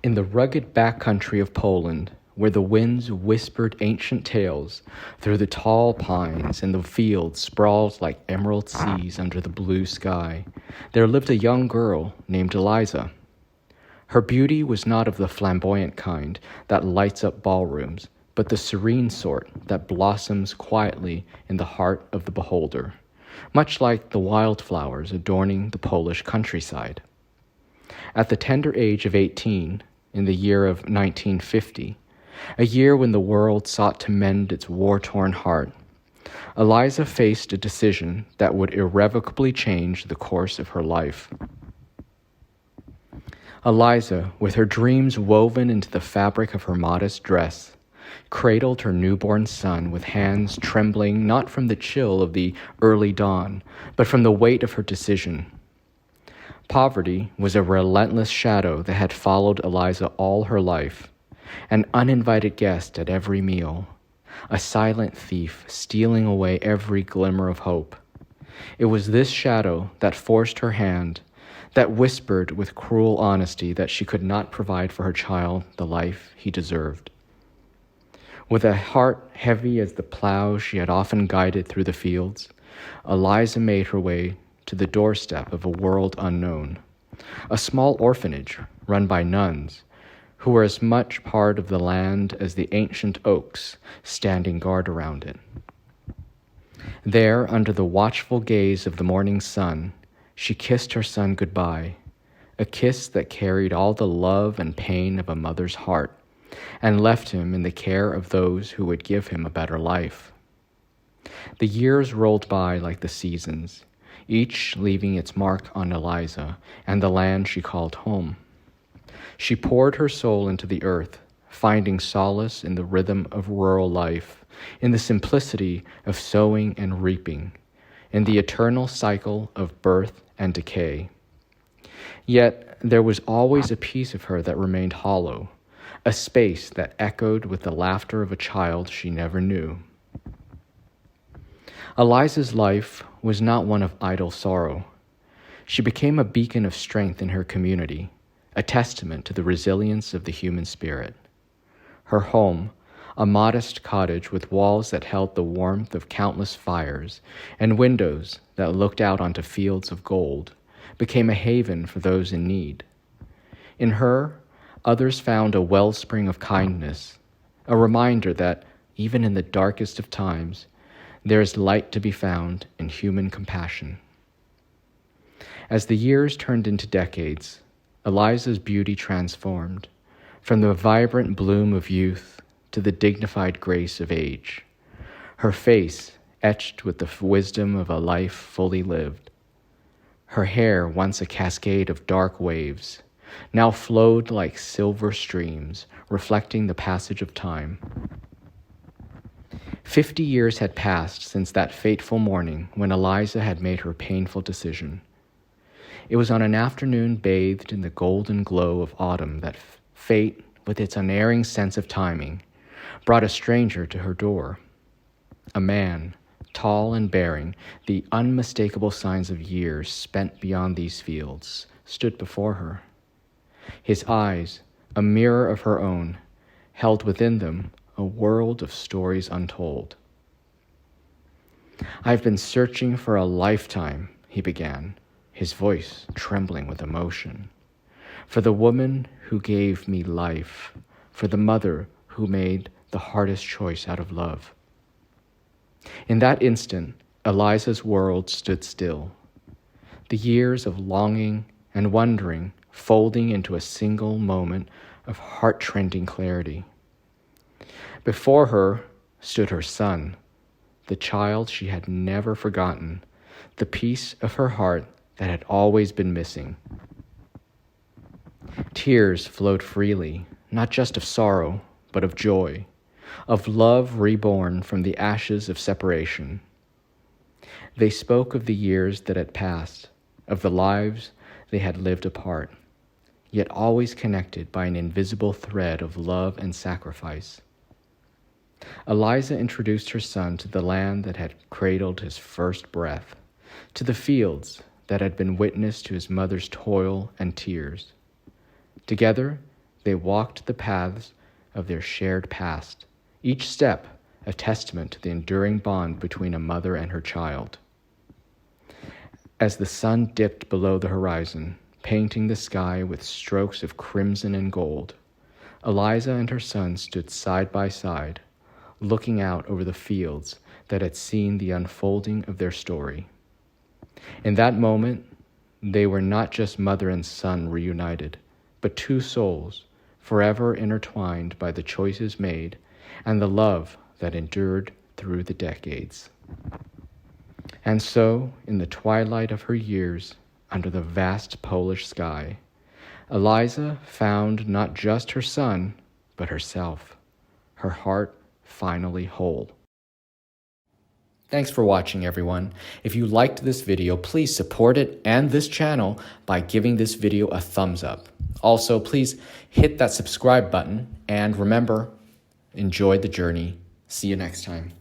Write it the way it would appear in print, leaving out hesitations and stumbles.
In the rugged back country of Poland, where the winds whispered ancient tales through the tall pines and the fields sprawled like emerald seas under the blue sky, there lived a young girl named Eliza. Her beauty was not of the flamboyant kind that lights up ballrooms, but the serene sort that blossoms quietly in the heart of the beholder, much like the wildflowers adorning the Polish countryside. At the tender age of 18, in the year of 1950, a year when the world sought to mend its war-torn heart, Eliza faced a decision that would irrevocably change the course of her life. Eliza, with her dreams woven into the fabric of her modest dress, cradled her newborn son with hands trembling not from the chill of the early dawn, but from the weight of her decision. Poverty was a relentless shadow that had followed Eliza all her life, an uninvited guest at every meal, a silent thief stealing away every glimmer of hope. It was this shadow that forced her hand, that whispered with cruel honesty that she could not provide for her child the life he deserved. With a heart heavy as the plow she had often guided through the fields, Eliza made her way to the doorstep of a world unknown, a small orphanage run by nuns who were as much part of the land as the ancient oaks standing guard around it. There, under the watchful gaze of the morning sun, she kissed her son goodbye, a kiss that carried all the love and pain of a mother's heart, and left him in the care of those who would give him a better life. The years rolled by like the seasons, each leaving its mark on Eliza and the land she called home. She poured her soul into the earth, finding solace in the rhythm of rural life, in the simplicity of sowing and reaping, in the eternal cycle of birth and decay. Yet there was always a piece of her that remained hollow, a space that echoed with the laughter of a child she never knew. Eliza's life was not one of idle sorrow. She became a beacon of strength in her community, a testament to the resilience of the human spirit. Her home, a modest cottage with walls that held the warmth of countless fires and windows that looked out onto fields of gold, became a haven for those in need. In her, others found a wellspring of kindness, a reminder that, even in the darkest of times, there is light to be found in human compassion. As the years turned into decades, Eliza's beauty transformed, from the vibrant bloom of youth to the dignified grace of age, her face etched with the wisdom of a life fully lived. Her hair, once a cascade of dark waves, now flowed like silver streams, reflecting the passage of time. 50 years had passed since that fateful morning when Eliza had made her painful decision. It was on an afternoon bathed in the golden glow of autumn that fate, with its unerring sense of timing, brought a stranger to her door. A man, tall and bearing the unmistakable signs of years spent beyond these fields, stood before her. His eyes, a mirror of her own, held within them a world of stories untold. "I've been searching for a lifetime," he began, his voice trembling with emotion, "for the woman who gave me life, for the mother who made the hardest choice out of love." In that instant, Eliza's world stood still, the years of longing and wondering folding into a single moment of heart-rending clarity. Before her stood her son, the child she had never forgotten, the piece of her heart that had always been missing. Tears flowed freely, not just of sorrow, but of joy, of love reborn from the ashes of separation. They spoke of the years that had passed, of the lives they had lived apart, yet always connected by an invisible thread of love and sacrifice. Eliza introduced her son to the land that had cradled his first breath, to the fields that had been witness to his mother's toil and tears. Together, They walked the paths of their shared past, each step a testament to the enduring bond between a mother and her child. As the sun dipped below the horizon, painting the sky with strokes of crimson and gold, Eliza and her son stood side by side, looking out over the fields that had seen the unfolding of their story. In that moment, they were not just mother and son reunited, but two souls forever intertwined by the choices made and the love that endured through the decades. And so, in the twilight of her years, under the vast Polish sky, Eliza found not just her son, but herself, her heart finally whole. Thanks for watching, everyone. If you liked this video, please support it and this channel by giving this video a thumbs up. Also, please hit that subscribe button, and remember, enjoy the journey. See you next time.